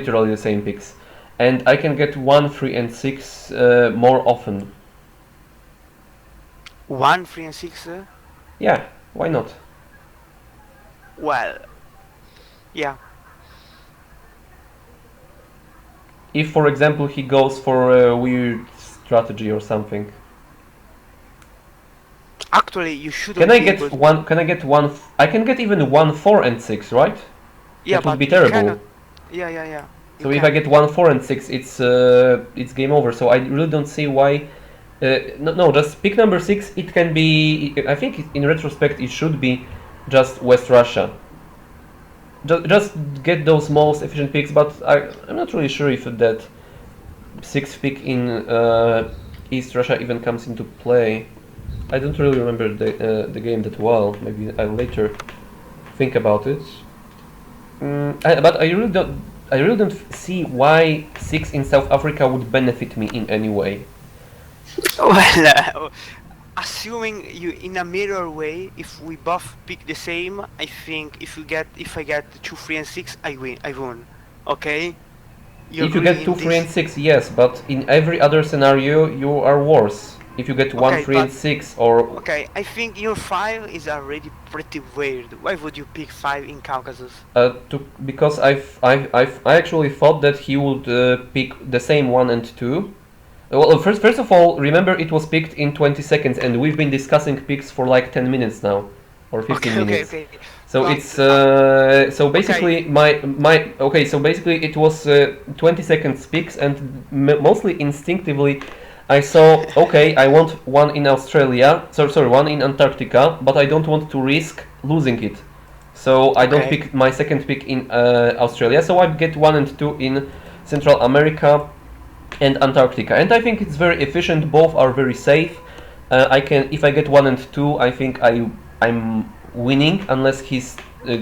literally the same picks, and I can get 1, 3, and 6 more often. 1, 3, and 6? Yeah, why not? Well, yeah. If, for example, he goes for a weird strategy or something. Actually, you Can shouldn't I be able get to. one? Can I get one? I can get even 1, 4, and 6, right? Yeah, That would but be you cannot. terrible. Yeah, yeah, yeah. You So if I can. get 1, 4, and 6, it's game over. So I really don't see why. No, just pick number 6. It can be. I think in retrospect it should be just West Russia. Just get those most efficient picks, but I'm not really sure if that 6th pick in East Russia even comes into play. I don't really remember the game that well. Maybe I'll later think about it. But I really don't see why 6 in South Africa would benefit me in any way. Well, assuming you in a mirror way, if we both pick the same, I think if I get 2, 3, and 6, I win. I won. Okay. You If you agree get 2, in 3, this? and 6, yes, but in every other scenario you are worse. If you get 1, Okay, 3, and but 6, or okay, I think your 5 is already pretty weird. Why would you pick 5 in Caucasus? because I actually thought that he would pick the same 1 and 2. Well, first of all, remember it was picked in 20 seconds, and we've been discussing picks for like 10 minminutes now, or 15 Okay, okay, minutes. okay. So But it's so okay, basically my okay. So basically it was 20 seconds picks, and mostly instinctively, I saw okay. I want 1 in Australia. Sorry, 1 in Antarctica, but I don't want to risk losing it. So I don't okay, pick my second pick in Australia. So I get 1 and 2 in Central America and Antarctica, and I think it's very efficient. Both are very safe. I can, if I get 1 and 2, I think I'm winning unless he's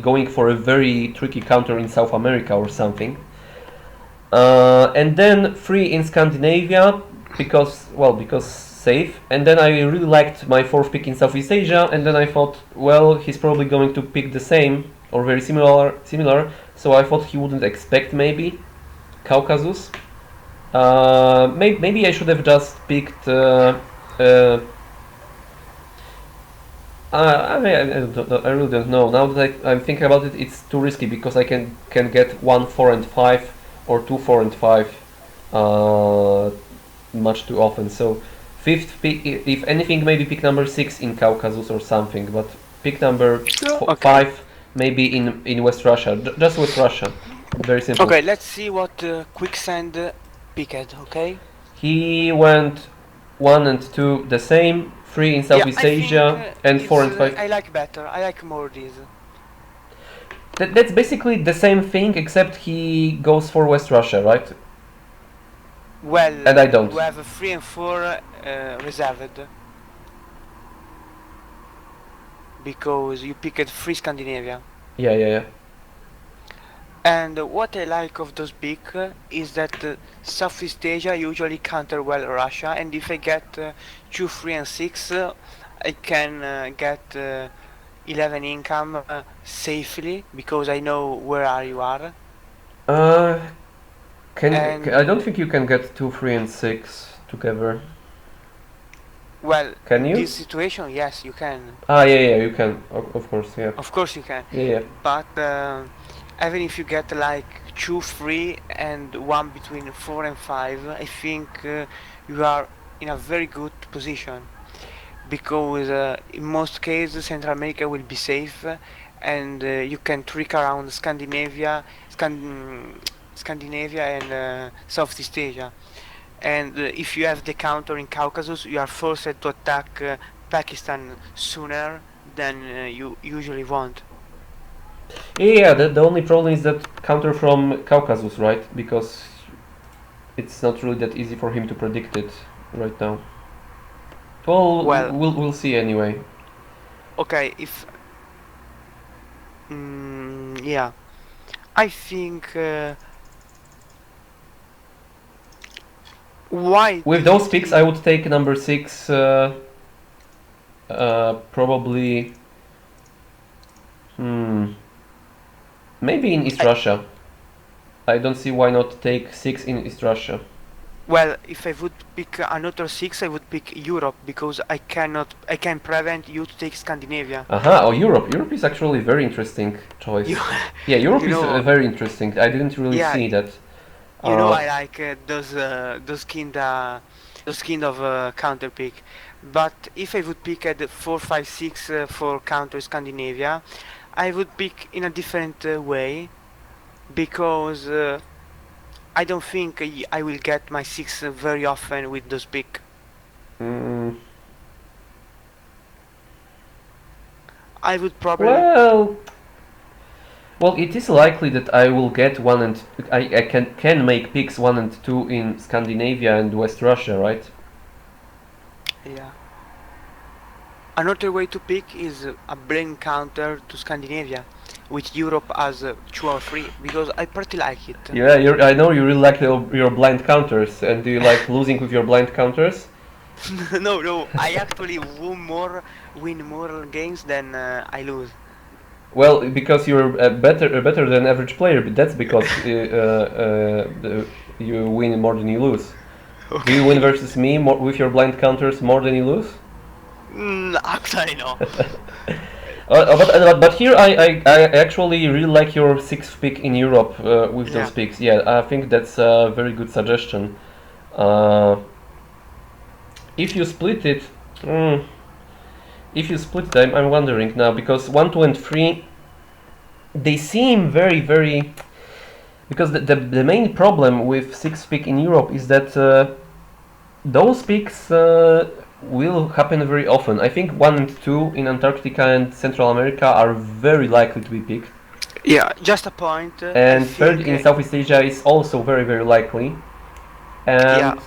going for a very tricky counter in South America or something. And then 3 in Scandinavia because safe. And then I really liked my 4th pick in Southeast Asia. And then I thought, well, he's probably going to pick the same or very similar. So I thought he wouldn't expect maybe Caucasus. Maybe I should have just picked. Uh, I really don't know. Now that I'm thinking about it, it's too risky because I can get 1, 4, and 5, or 2, 4, and 5, much too often. So 5th pick, if anything, maybe pick number 6 in Caucasus or something. But pick number okay, 5 maybe in West Russia, just West Russia. Very simple. okay. Let's see what Quicksand picked. Okay. He went 1 and 2 the same, 3 in Yeah, Southeast I think Asia, and 4 and 5. I like better. I like more this. That's basically the same thing, except he goes for West Russia, right? Well, And I don't. you have a 3 and 4 reserved because you picked 3 Scandinavia. Yeah. And what I like of those big is that Southeast Asia usually counter well Russia, and if I get 2, 3, and 6, I can get 11 income safely because I know where you are. Uh, And I don't think you can get 2, 3, and 6 together. well, Can in you? this situation, yes, you can. Yeah, you can. Of course, yeah. Of course, you can. Yeah. But even if you get like 2, 3, and one between 4 and 5, I think you are in a very good position because in most cases Central America will be safe, and you can trick around Scandinavia and Southeast Asia. And if you have the counter in Caucasus, you are forced to attack Pakistan sooner than you usually want. Yeah, the only problem is that counter from Caucasus, right? Because it's not really that easy for him to predict it right now. Well, Well, we'll see anyway. okay, if yeah, I think why With do you those picks, I think? would take number 6, probably. Hmm. Maybe in East I, Russia. I don't see why not take 6 in East Russia. Well, if I would pick another 6, I would pick Europe because I can prevent you to take Scandinavia. Aha, oh, Europe. Europe is actually a very interesting choice. You, Yeah, Europe you is know, very interesting. I didn't really yeah, see that. I like those kind of counter pick. But if I would pick at 4, 5, 6 for counter Scandinavia, I would pick in a different way because I don't think I will get my 6 very often with those pick. Mm, I would probably well, it is likely that I will get one and I can make picks 1 and 2 in Scandinavia and West Russia, right? yeah. Another way to pick is a blind counter to Scandinavia, with Europe as 2 or 3, because I pretty like it. Yeah, I know you really like your blind counters, and do you like losing with your blind counters? No, I actually win more games than I lose. Well, because you're better than average player, but that's because you win more than you lose. Do you win versus me with your blind counters more than you lose? Actually, no. But here I actually really like your 6th pick in Europe with those picks. Yeah, I think that's a very good suggestion. If you split it, I'm wondering now because 1, 2, and 3, they seem very. Because the main problem with 6th pick in Europe is that those picks will happen very often. I think 1 and 2 in Antarctica and Central America are very likely to be picked. Yeah, just a point. And 3rd in Southeast Asia is also very likely. And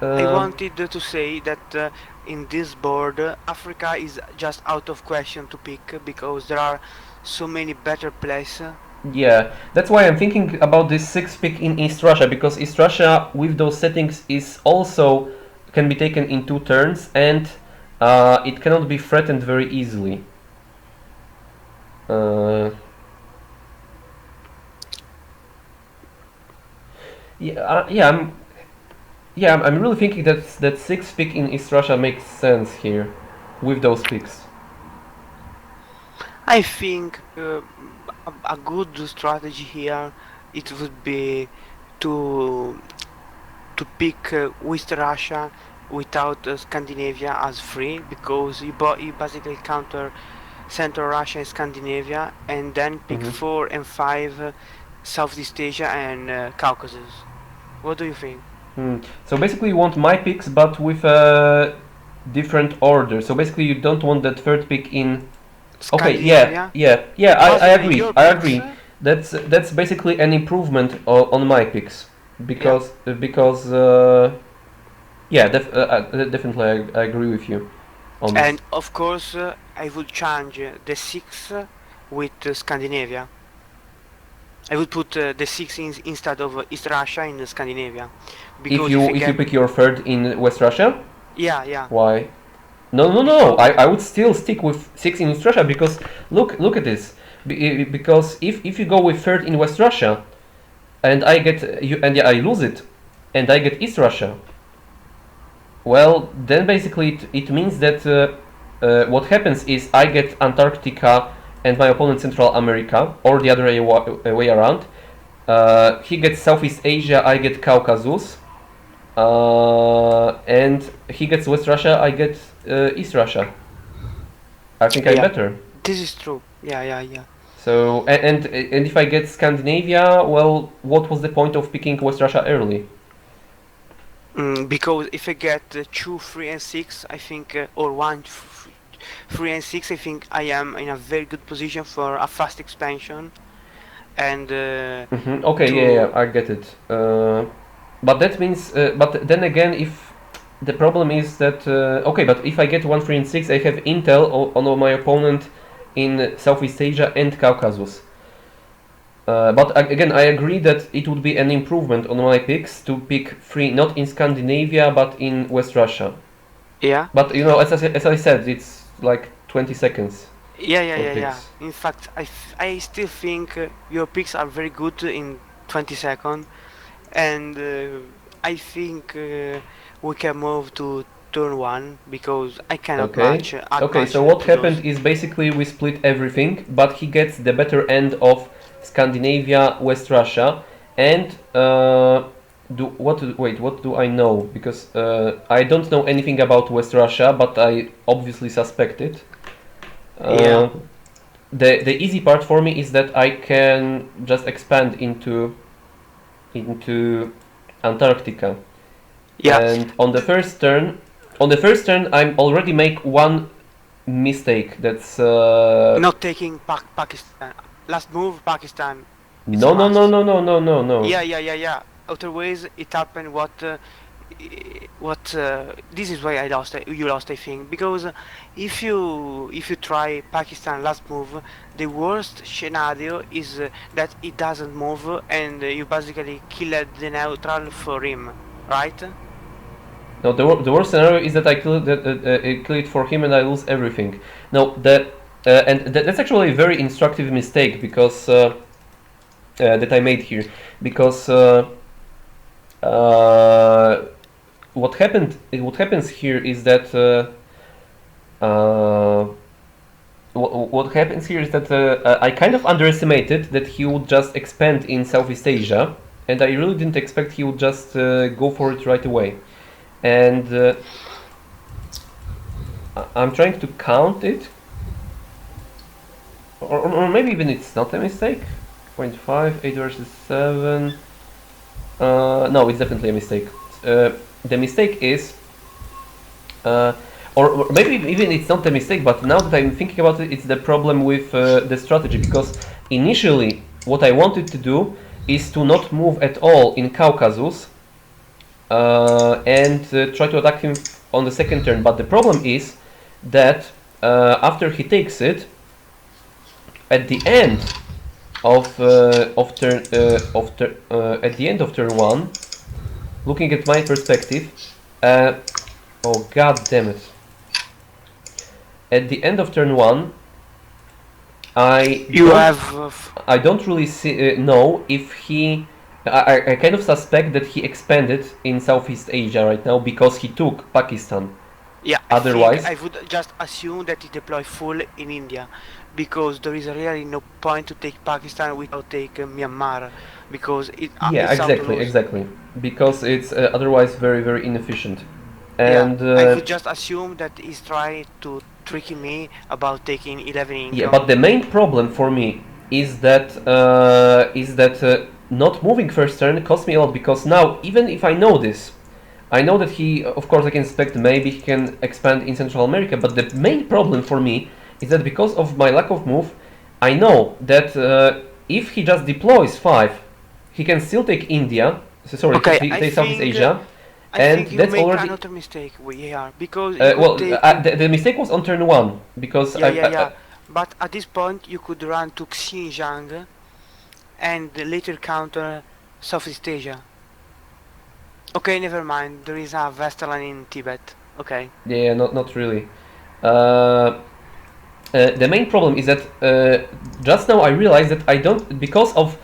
I wanted to say that in this board, Africa is just out of question to pick because there are so many better places. Yeah, that's why I'm thinking about this 6th pick in East Russia, because East Russia with those settings is also can be taken in 2 turns, and it cannot be threatened very easily. I'm really thinking that 6th pick in East Russia makes sense here with those picks. I think a good strategy here it would be to pick West Russia without Scandinavia as free, because you basically counter Central Russia and Scandinavia, and then pick 4 and 5 Southeast Asia and Caucasus. What do you think? So basically you want my picks but with a different order. So basically you don't want that 3rd pick in... Okay, I agree. That's basically an improvement on my picks. Because definitely I agree with you on this. And of course I would change the 6 with Scandinavia. I would put the 6 instead of East Russia in Scandinavia. Because if you pick your 3rd in West Russia? Yeah. Why? No. I would still stick with 6 in East Russia because look at this. Because if you go with 3rd in West Russia, and I get I lose it, and I get East Russia. Well, then basically it means that what happens is I get Antarctica and my opponent Central America, or the other way around. He gets Southeast Asia, I get Caucasus, and he gets West Russia, I get East Russia. I think I'm better. This is true. Yeah. So and if I get Scandinavia, well, what was the point of picking West Russia early? Because if I get 2, 3, and 6, I think, or 1, 3, and 6, I think I am in a very good position for a fast expansion. And okay, I get it. But that means, but then again, if the problem is that okay, but if I get 1, 3, and 6, I have intel on my opponent in Southeast Asia and Caucasus. But again, I agree that it would be an improvement on my picks to pick 3 not in Scandinavia but in West Russia. Yeah. But you know, as I said, it's like 20 seconds. Yeah. In fact, I still think your picks are very good in 20 seconds, and I think we can move to turn one because I cannot Okay. match add Okay, much so what to those. happened is basically we split everything, but he gets the better end of Scandinavia, West Russia, and what do I know? Because I don't know anything about West Russia, but I obviously suspect it. Yeah, Uh, the easy part for me is that I can just expand into Antarctica. yeah. And on the first turn, I'm already make one mistake. That's Not taking Pakistan. Last move, Pakistan. It's a no, no, no, must. no, no, no, no, no. Yeah. Otherwise, it happened. This is why I lost. You lost, I think, because if you try Pakistan last move, the worst scenario is that it doesn't move and you basically killed the neutral for him, right? No, the worst scenario is that I kill it for him and I lose everything. No, that's actually a very instructive mistake because that I made here because what happens here is that what happens here is that I kind of underestimated that he would just expand in Southeast Asia, and I really didn't expect he would just go for it right away. And I'm trying to count it, or maybe even it's not a mistake. 0.5, 8 versus 7. No, it's definitely a mistake. The mistake is, or maybe even it's not a mistake, but now that I'm thinking about it, it's the problem with the strategy, because initially what I wanted to do is to not move at all in Caucasus and try to attack him on the second turn. But the problem is that after he takes it, at the end at the end of turn one, looking at my perspective, oh god damn it! At the end of turn one, I You don't, have I don't really know if he. I kind of suspect that he expanded in Southeast Asia right now because he took Pakistan. yeah. I think Otherwise, I would just assume that he deployed full in India because there is really no point to take Pakistan without take Myanmar because yeah, it's out to exactly, lose. exactly, because it's otherwise very, very inefficient. Yeah, And I would just assume that he's trying to trick me about taking 11 yeah, but income. the main problem for me is that not moving first turn cost me a lot, because now even if I know this, I know that he, of course, I can expect maybe he can expand in Central America, but the main problem for me is that because of my lack of move, I know that if he just deploys 5, he can still take India, sorry, Okay, take Southeast Asia, I and think you that's make already. another mistake. We are because you could Well, take. the mistake was on turn 1, because Yeah. But at this point, you could run to Xinjiang and later counter Southeast Asia. Okay, never mind. There is a Westerland in Tibet. Okay. yeah, not really. Uh, the main problem is that just now I realized that I don't, because of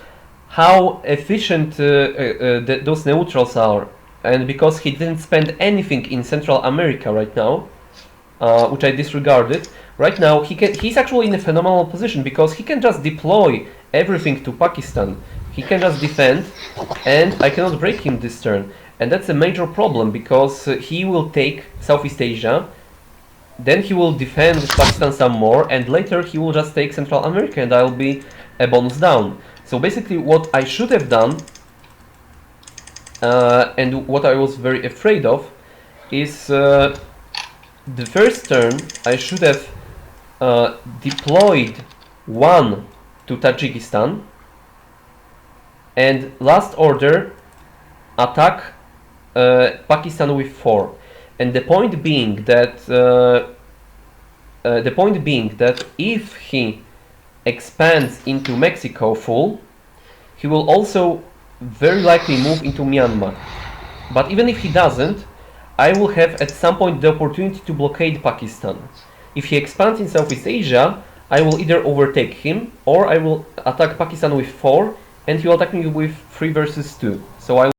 how efficient those neutrals are, and because he didn't spend anything in Central America right now, which I disregarded. Right now, he's actually in a phenomenal position because he can just deploy everything to Pakistan. He can just defend, and I cannot break him this turn. And that's a major problem because he will take Southeast Asia, then he will defend Pakistan some more, and later he will just take Central America, and I'll be a bonus down. So basically, what I should have done, and what I was very afraid of, is the first turn I should have deployed 1 to Tajikistan, and last order attack Pakistan with 4. And the point being that if he expands into Mexico full, he will also very likely move into Myanmar. But even if he doesn't, I will have at some point the opportunity to blockade Pakistan. If he expands in Southeast Asia, I will either overtake him or I will attack Pakistan with 4 and he will attack me with 3 versus 2. So I